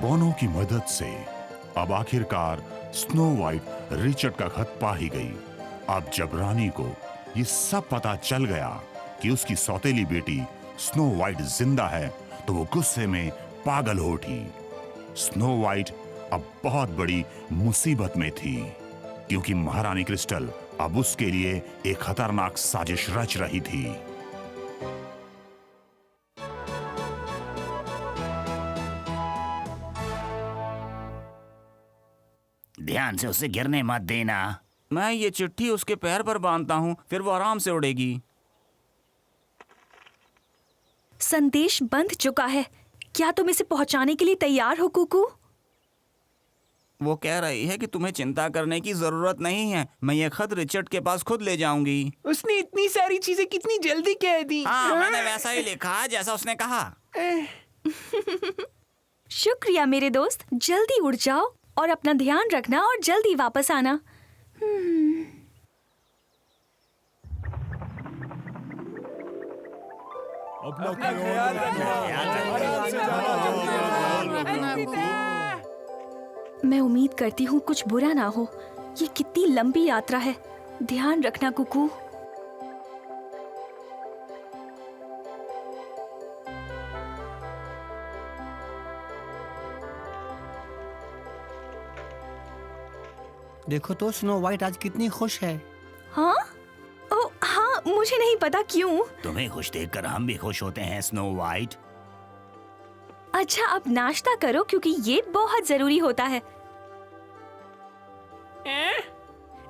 बोनो की मदद से अब आखिरकार स्नो वाइट रिचर्ड का खत पा ही गई। अब जब रानी को ये सब पता चल गया कि उसकी सौतेली बेटी स्नो वाइट जिंदा है, तो वो गुस्से में पागल हो उठी। स्नो वाइट अब बहुत बड़ी मुसीबत में थी, क्योंकि महारानी क्रिस्टल अब उसके लिए एक खतरनाक साजिश रच रही थी। ध्यान से उसे गिरने मत देना। मैं ये चिट्ठी उसके पैर पर बांधता हूँ, फिर वो आराम से उड़ेगी। संदेश बंध चुका है। क्या तुम इसे पहुंचाने के लिए तैयार हो कुकू? वो कह रही है कि तुम्हें चिंता करने की जरूरत नहीं है। मैं ये खत रिचर्ड के पास खुद ले जाऊंगी। उसने इतनी सारी चीजें कितनी जल्दी कह दी। हाँ, मैंने वैसा ही लिखा है जैसा उसने कहा। शुक्रिया मेरे दोस्त। जल्दी उड़ जाओ और अपना ध्यान रखना और जल्दी वापस आना। अपना ख्याल मैं उम्मीद करती हूँ कुछ बुरा ना हो। ये कितनी लंबी यात्रा है। ध्यान रखना कुकू। देखो तो स्नो वाइट आज कितनी खुश है। हाँ? ओ हाँ, मुझे नहीं पता क्यों। तुम्हें खुश देखकर हम भी खुश होते हैं स्नो वाइट। अच्छा, अब नाश्ता करो क्योंकि ये बहुत जरूरी होता है।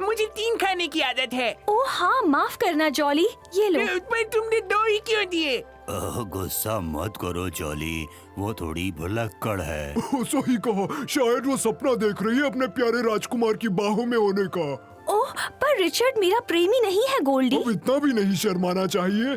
मुझे 3 खाने की आदत है। ओ हाँ, माफ करना जॉली। ये लो। पर तुमने 2 ही क्यों दिए? गुस्सा मत करो जॉली, वो थोड़ी भुलक्कड़ है। सही कहा, शायद वो सपना देख रही है अपने प्यारे राजकुमार की बाहों में होने का। ओह, पर रिचर्ड मेरा प्रेमी नहीं है गोल्डी। अब इतना भी नहीं शर्माना चाहिए।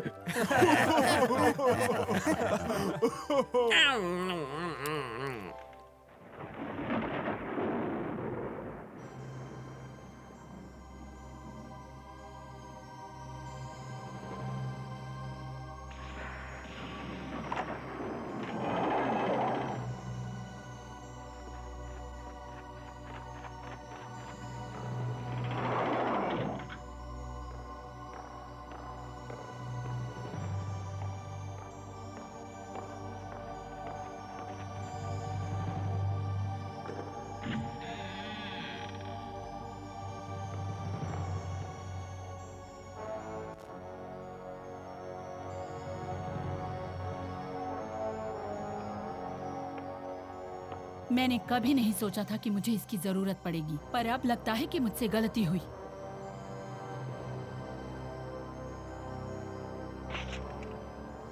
मैंने कभी नहीं सोचा था कि मुझे इसकी जरूरत पड़ेगी, पर अब लगता है कि मुझसे गलती हुई।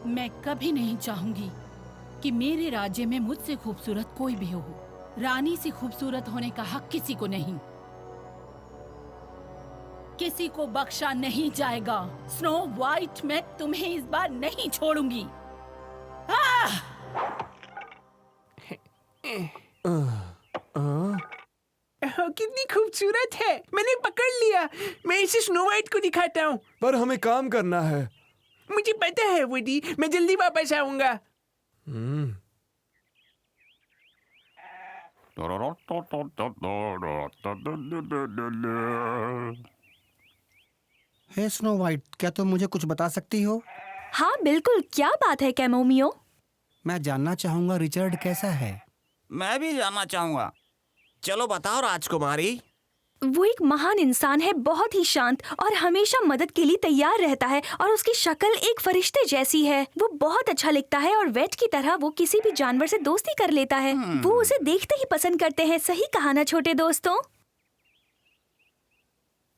मैं कभी नहीं चाहूंगी कि मेरे राज्य में मुझसे खूबसूरत कोई भी हो। रानी से खूबसूरत होने का हक किसी को नहीं। किसी को बख्शा नहीं जाएगा। स्नो वाइट, मैं तुम्हें इस बार नहीं छोड़ूंगी। कितनी खूबसूरत है। मैंने पकड़ लिया। मैं इसे स्नो वाइट को दिखाता हूँ। पर हमें काम करना है। मुझे पता है वुडी, मैं जल्दी वापस आऊंगा। हे स्नो वाइट, क्या तुम मुझे कुछ बता सकती हो? हाँ बिल्कुल, क्या बात है कैमोमियो? मैं जानना चाहूंगा रिचर्ड कैसा है। मैं भी जानना चाहूंगा। चलो बताओ राजकुमारी। वो एक महान इंसान है, बहुत ही शांत और हमेशा मदद के लिए तैयार रहता है, और उसकी शक्ल एक फरिश्ते जैसी है। वो बहुत अच्छा लिखता है और वेट की तरह वो किसी भी जानवर से दोस्ती कर लेता है। वो उसे देखते ही पसंद करते हैं। सही कहा ना छोटे दोस्तों?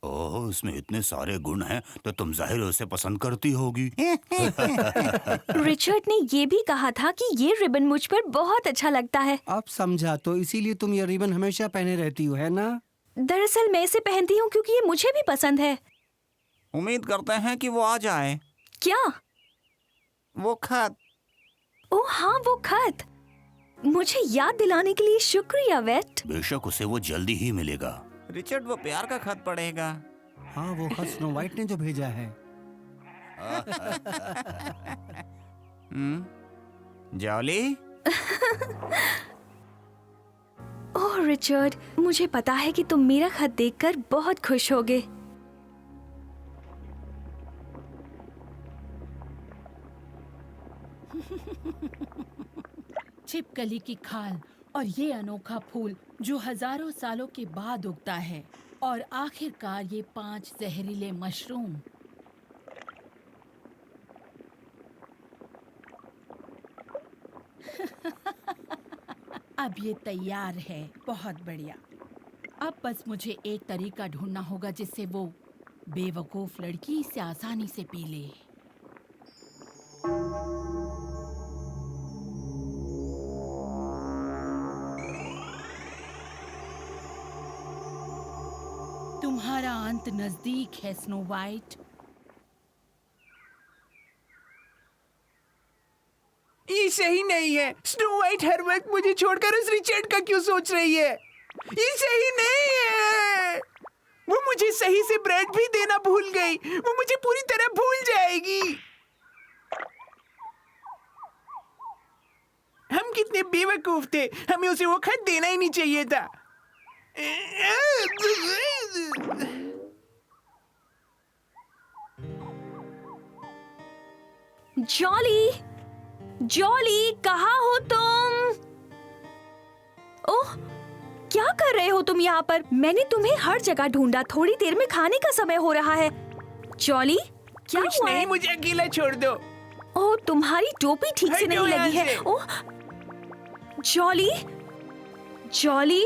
ओह, उसमें इतने सारे गुण हैं, तो तुम जाहिर उसे पसंद करती होगी। रिचर्ड ने ये भी कहा था कि ये रिबन मुझ पर बहुत अच्छा लगता है। अब समझा, तो इसीलिए तुम ये रिबन हमेशा पहने रहती हो, है ना? दरअसल मैं इसे पहनती हूँ क्योंकि ये मुझे भी पसंद है। उम्मीद करते हैं कि वो आ जाए। क्या? वो खत। ओह हाँ, वो खत। मुझे याद दिलाने के लिए शुक्रिया वेट। बेशक उसे वो जल्दी ही मिलेगा। रिचर्ड वो प्यार का खत पढ़ेगा। हाँ, वो खत स्नो वाइट ने जो भेजा है। जॉली? ओह रिचर्ड, मुझे पता है कि तुम मेरा खत देखकर बहुत खुश होगे। छिपकली की खाल और ये अनोखा फूल जो हजारों सालों के बाद उगता है, और आखिरकार ये 5 जहरीले मशरूम। अब ये तैयार है। बहुत बढ़िया। अब बस मुझे एक तरीका ढूंढना होगा जिससे वो बेवकूफ लड़की इसे आसानी से पी ले। तुम्हारा अंत नजदीक है स्नो वाइट। ये सही नहीं है। स्नो वाइट हर वक्त मुझे छोड़कर उस रिचर्ड का क्यों सोच रही है? ये सही नहीं है। वो मुझे सही से ब्रेड भी देना भूल गई। वो मुझे पूरी तरह भूल जाएगी। हम कितने बेवकूफ थे। हमें उसे वो खत देना ही नहीं चाहिए था। जॉली, जॉली, कहाँ हो तुम? ओह, क्या कर रहे हो तुम यहाँ पर? मैंने तुम्हें हर जगह ढूंढा। थोड़ी देर में खाने का समय हो रहा है। जॉली, क्या कुछ हुआ नहीं, है? मुझे अकेला छोड़ दो। ओह, तुम्हारी टोपी ठीक से नहीं हटो यहाँ लगी है। से। ओह, जॉली, जॉली,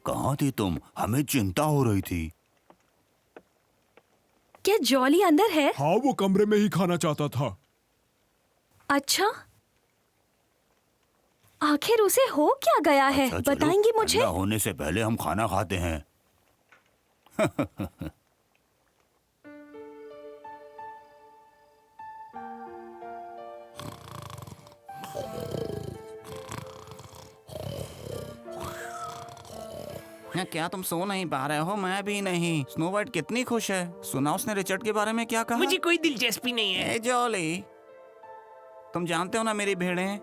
कहाँ थी तुम? हमें चिंता हो रही थी। क्या जॉली अंदर है? हाँ, वो कमरे में ही खाना चाहता था। अच्छा, आखिर उसे हो क्या गया है? अच्छा, चलो, बताएंगी मुझे? ठंडा होने से पहले हम खाना खाते हैं। क्या तुम सो नहीं पा रहे हो? मैं भी नहीं। स्नो वाइट कितनी खुश है। सुना उसने रिचर्ड के बारे में क्या कहा? मुझे कोई दिलचस्पी नहीं है। ए जॉली, तुम जानते हो ना मेरी भेड़ें,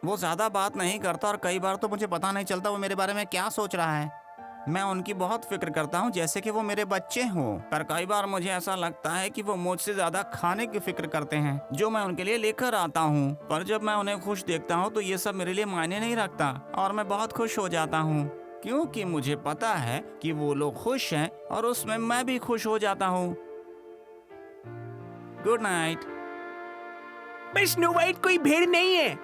वो ज्यादा बात नहीं करता और कई बार तो मुझे पता नहीं चलता वो मेरे बारे में क्या सोच रहा है। मैं उनकी बहुत फिक्र करता हूँ जैसे कि वो मेरे बच्चे हों, पर कई बार मुझे ऐसा लगता है कि वो मुझसे ज्यादा खाने की फिक्र करते हैं जो मैं उनके लिए लेकर आता हूँ। पर जब मैं उन्हें खुश देखता हूँ तो ये सब मेरे लिए मायने नहीं रखता और मैं बहुत खुश हो जाता हूँ, क्योंकि मुझे पता है कि वो लोग खुश हैं और उसमें मैं भी खुश हो जाता हूँ। Good night. पर स्नो वाइट कोई भेड़ नहीं है।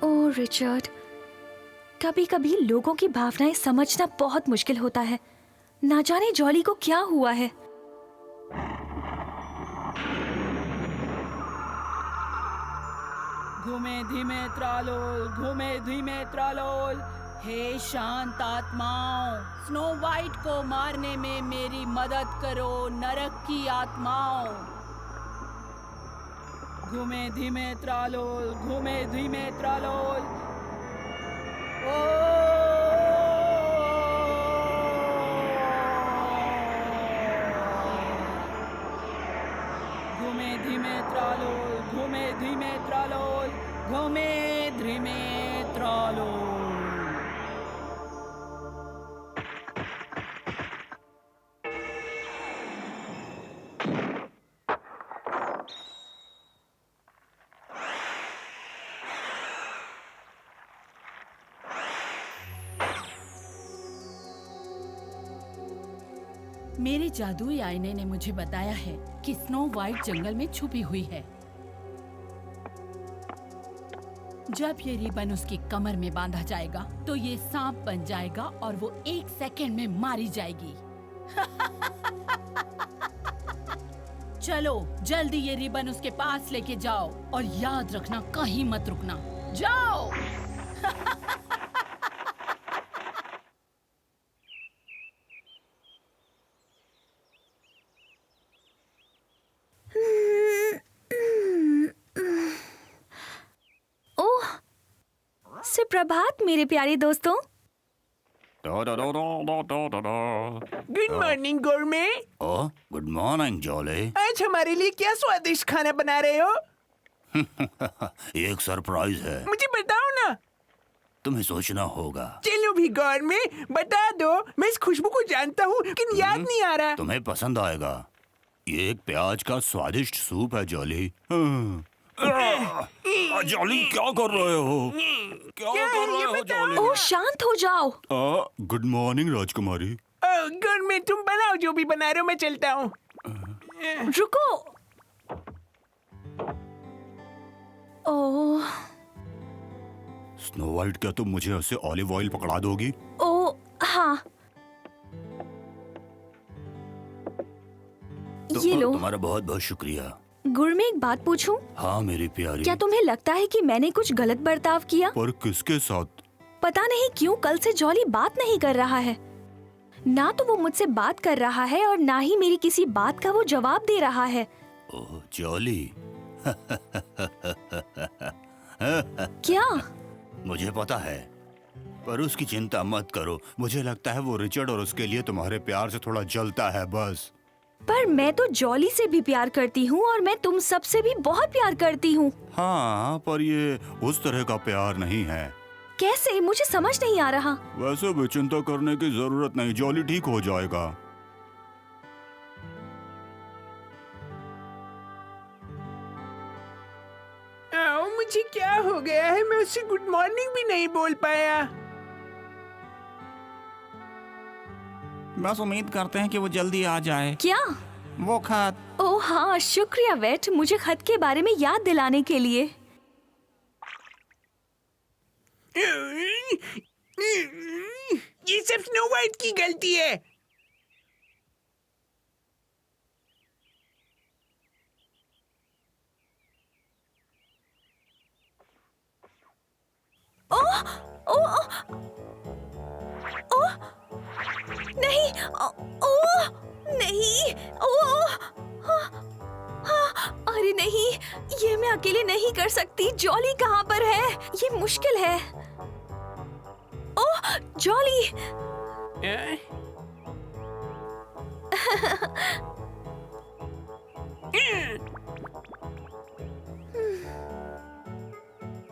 ओह रिचर्ड, कभी कभी लोगों की भावनाएं समझना बहुत मुश्किल होता है। ना जाने जॉली को क्या हुआ है। घूमे धीमे त्रालोल, घूमे धीमे त्रालोल। हे शांत आत्माओं, स्नो वाइट को मारने में मेरी मदद करो, नरक की आत्माओं। घूमे धीमे त्रालोल, घूमे धीमे त्रालोल। घूमे धीमे त्रालोल, घूमे धीमे त्रालोल, घूमे धीमे त्रालोल। मेरे जादुई आईने ने मुझे बताया है कि स्नो वाइट जंगल में छुपी हुई है। जब ये रिबन उसकी कमर में बांधा जाएगा तो ये सांप बन जाएगा और वो 1 सेकंड में मारी जाएगी। चलो जल्दी ये रिबन उसके पास लेके जाओ और याद रखना कहीं मत रुकना। जाओ। ओह, सुप्रभात मेरे प्यारे दोस्तों। Good morning Gourmet. Oh, good morning Jolly. आज हमारे लिए क्या स्वादिष्ट खाना बना रहे हो? एक सरप्राइज है, मुझे बताओ ना। तुम्हें सोचना होगा। चलो भी गोरमे, बता दो। मैं इस खुशबू को जानता हूँ लेकिन याद नहीं आ रहा। तुम्हें पसंद आएगा। ये एक प्याज का स्वादिष्ट सूप है जॉली। जॉली क्या कर रहे हो? क्या क्या है, कर ये रहे हो बताओ। जॉली? ओह शांत हो जाओ। गुड मॉर्निंग राजकुमारी। गोरमे, तुम बनाओ जो भी बना रहे हो, मैं चलता हूँ। रुको। ओह स्नो वाइट, क्या तुम मुझे ऐसे ऑलिव ऑयल पकड़ा दोगी? ओह हाँ, ये लो। तुम्हारा बहुत बहुत शुक्रिया। गुरमे, एक बात पूछूं? हाँ मेरी प्यारी। क्या तुम्हें लगता है कि मैंने कुछ गलत बर्ताव किया? पर किसके साथ? पता नहीं क्यों कल से जॉली बात नहीं कर रहा है। ना तो वो मुझसे बात कर रहा है और ना ही मेरी किसी बात का वो जवाब दे रहा है। ओह जॉली। क्या? मुझे पता है, पर उसकी चिंता मत करो। मुझे लगता है वो रिचर्ड और उसके लिए तुम्हारे प्यार से थोड़ा जलता है बस। पर मैं तो जॉली से भी प्यार करती हूँ और मैं तुम सबसे भी बहुत प्यार करती हूँ। हाँ, पर ये उस तरह का प्यार नहीं है। कैसे? मुझे समझ नहीं आ रहा। वैसे भी चिंता करने की जरूरत नहीं, जॉली ठीक हो जाएगा। मुझे क्या हो गया है? मैं उससे गुड मॉर्निंग भी नहीं बोल पाया। बस उम्मीद करते हैं कि वो जल्दी आ जाए। क्या? वो खत। ओह हाँ, शुक्रिया वेट, मुझे खत के बारे में याद दिलाने के लिए। ये सब स्नो वाइट की गलती है। ओह ओह ओह नहीं, ओह नहीं, ओह अरे नहीं, ये मैं अकेले नहीं कर सकती। जॉली कहाँ पर है? ये मुश्किल है। ओह जॉली।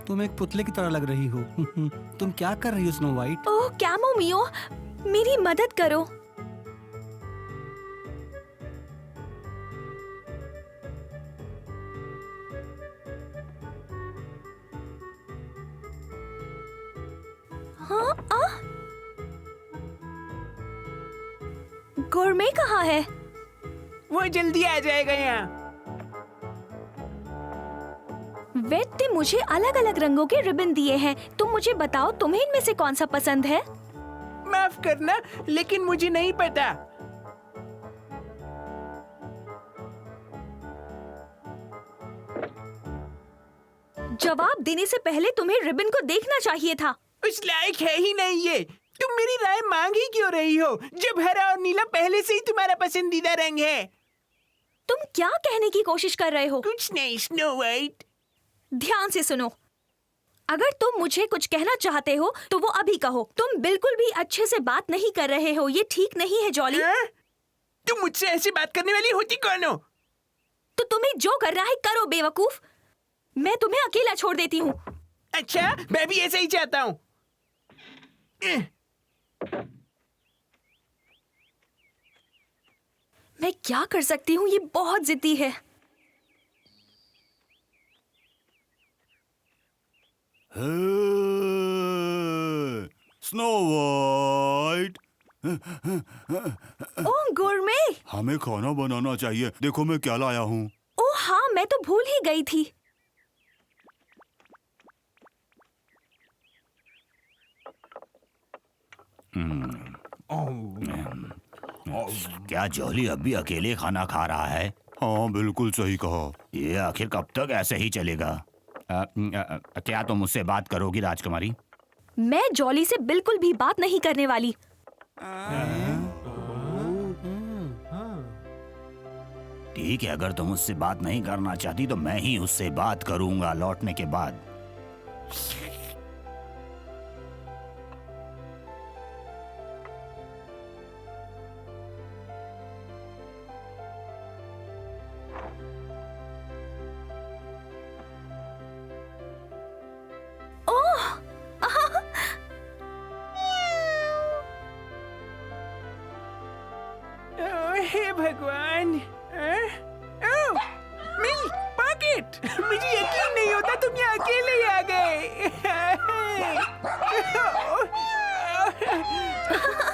तुम एक पुतले की तरह लग रही हो। तुम क्या कर रही हो स्नो वाइट? ओह कैमोमियो, मेरी मदद करो। हाँ गोरमे कहाँ है? वो जल्दी आ जाएगा यहाँ। वेट ने मुझे अलग अलग रंगों के रिबन दिए हैं। तुम मुझे बताओ तुम्हें इनमें से कौन सा पसंद है? माफ करना, लेकिन मुझे नहीं पता। जवाब देने से पहले तुम्हें रिबन को देखना चाहिए था। उस लायक है ही नहीं ये। तुम मेरी राय मांग ही क्यों रही हो, जब हरा और नीला पहले से ही तुम्हारा पसंदीदा रंग है? तुम क्या कहने की कोशिश कर रहे हो? कुछ नहीं स्नो वाइट। ध्यान से सुनो। अगर तुम मुझे कुछ कहना चाहते हो तो वो अभी कहो। तुम बिल्कुल भी अच्छे से बात नहीं कर रहे हो। ये ठीक नहीं है जॉली। तुम मुझसे ऐसी बात करने वाली होती कौन हो? तो तुम्हें जो करना है करो बेवकूफ। मैं तुम्हें अकेला छोड़ देती हूँ। अच्छा, मैं भी ऐसा ही चाहता हूँ। मैं क्या कर सकती हूँ? ये बहुत जिद्दी है। स्नो वाइट, ओह गोरमे। हमें खाना बनाना चाहिए। देखो मैं क्या लाया हूँ। ओह हाँ, मैं तो भूल ही गई थी। क्या जॉली अभी अकेले खाना खा रहा है? हाँ बिल्कुल सही कहा। ये आखिर कब तक ऐसे ही चलेगा? क्या तुम मुझसे बात करोगी राजकुमारी? मैं जॉली से बिल्कुल भी बात नहीं करने वाली। ठीक है, अगर तुम उससे बात नहीं करना चाहती तो मैं ही उससे बात करूंगा लौटने के बाद। भगवान। मिल्क पॉकेट, मुझे यकीन नहीं होता तुम यहाँ अकेले ही आ गए।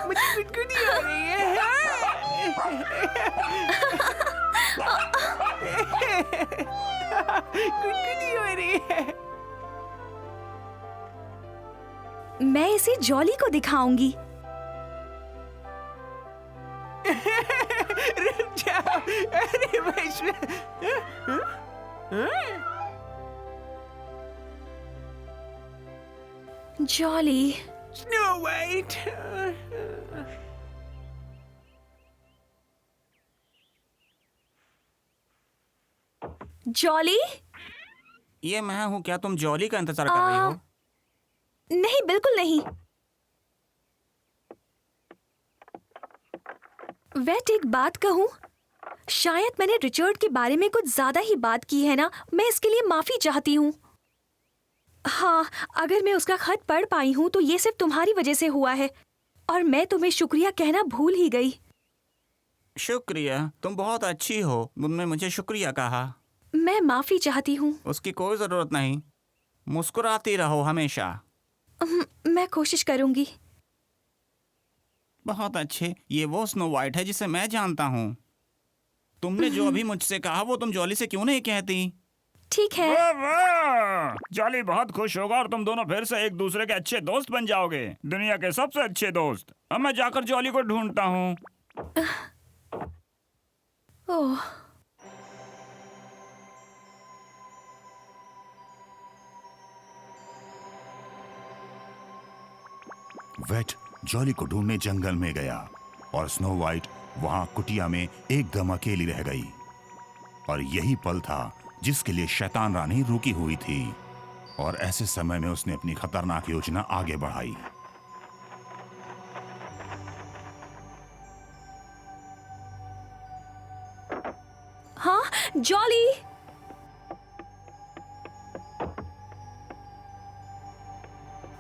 मुझे गुदगुदी हो रही है। गुदगुदी हो रही है। मैं इसे जॉली को दिखाऊंगी। रुक जाओ। अरे जॉली। Snow white. जॉली? ये मैं हूँ। क्या तुम जॉली का इंतजार कर रही हो? नहीं, बिल्कुल नहीं। वेट, एक बात कहूँ? शायद मैंने रिचर्ड के बारे में कुछ ज्यादा ही बात की है ना। मैं इसके लिए माफी चाहती हूँ। हाँ, अगर मैं उसका खत पढ़ पाई हूँ तो ये सिर्फ तुम्हारी वजह से हुआ है और मैं तुम्हें शुक्रिया कहना भूल ही गई। शुक्रिया, तुम बहुत अच्छी हो। तुमने मुझे शुक्रिया कहा। मैं माफी चाहती हूँ। उसकी कोई जरूरत नहीं। मुस्कुराती रहो हमेशा। मैं कोशिश करूंगी। बहुत अच्छे। ये वो स्नो वाइट है जिसे मैं जानता हूँ। तुमने जो अभी मुझसे कहा वो तुम जॉली से क्यों नहीं कहती? ठीक है। जॉली बहुत खुश होगा और तुम दोनों फिर से एक दूसरे के अच्छे दोस्त बन जाओगे, दुनिया के सबसे अच्छे दोस्त। अब मैं जाकर जॉली को ढूंढता हूँ। ओह, वेट जॉली को ढूंढने जंगल में गया और स्नो वाइट वहां कुटिया में एकदम अकेली रह गई। और यही पल था जिसके लिए शैतान रानी रुकी हुई थी और ऐसे समय में उसने अपनी खतरनाक योजना आगे बढ़ाई। हाँ, जॉली।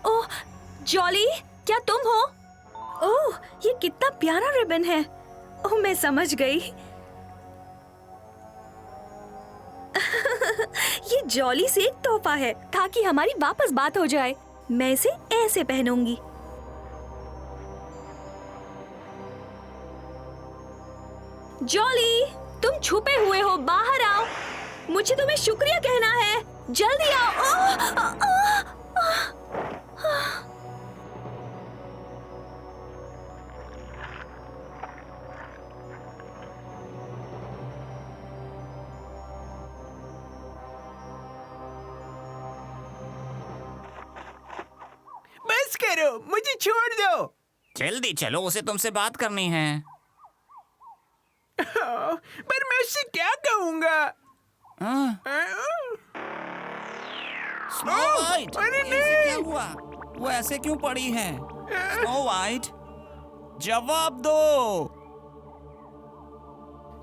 ओह, जॉली, क्या तुम हो? ओह, ये कितना प्यारा रिबन है। ओह, मैं समझ गई। ये जॉली से एक तोहफा है ताकि हमारी वापस बात हो जाए। मैं इसे ऐसे पहनूंगी। जॉली, तुम छुपे हुए हो, बाहर आओ। मुझे तुम्हें शुक्रिया कहना है। जल्दी आओ। बस करो, मुझे छोड़ दो। जल्दी चलो, उसे तुमसे बात करनी है। पर मैं उससे क्या कहूँगा? स्नो वाइट, अरे इसे क्या हुआ? वो ऐसे क्यों पड़ी है? स्नो वाइट, जवाब दो।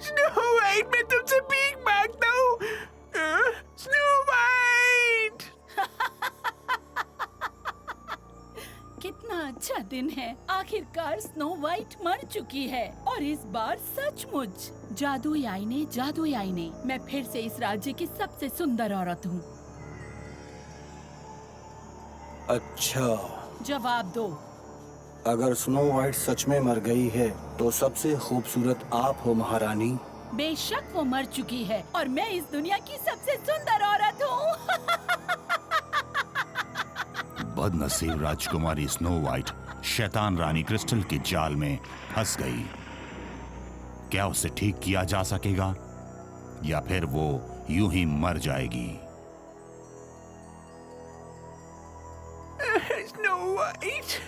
स्नो वाइट, मैं तुमसे भीख मांगता हूँ। Snow white. कितना अच्छा दिन है। आखिरकार स्नो वाइट मर चुकी है और इस बार सचमुच। जादुई आईने, मैं फिर से इस राज्य की सबसे सुंदर औरत हूँ। अच्छा, जवाब दो। अगर स्नो वाइट सच में मर गई है तो सबसे खूबसूरत आप हो महारानी। बेशक वो मर चुकी है और मैं इस दुनिया की सबसे सुंदर औरत हूँ। बदनसीब राजकुमारी स्नो वाइट शैतान रानी क्रिस्टल के जाल में फंस गई। क्या उसे ठीक किया जा सकेगा या फिर वो यूं ही मर जाएगी? Snow white,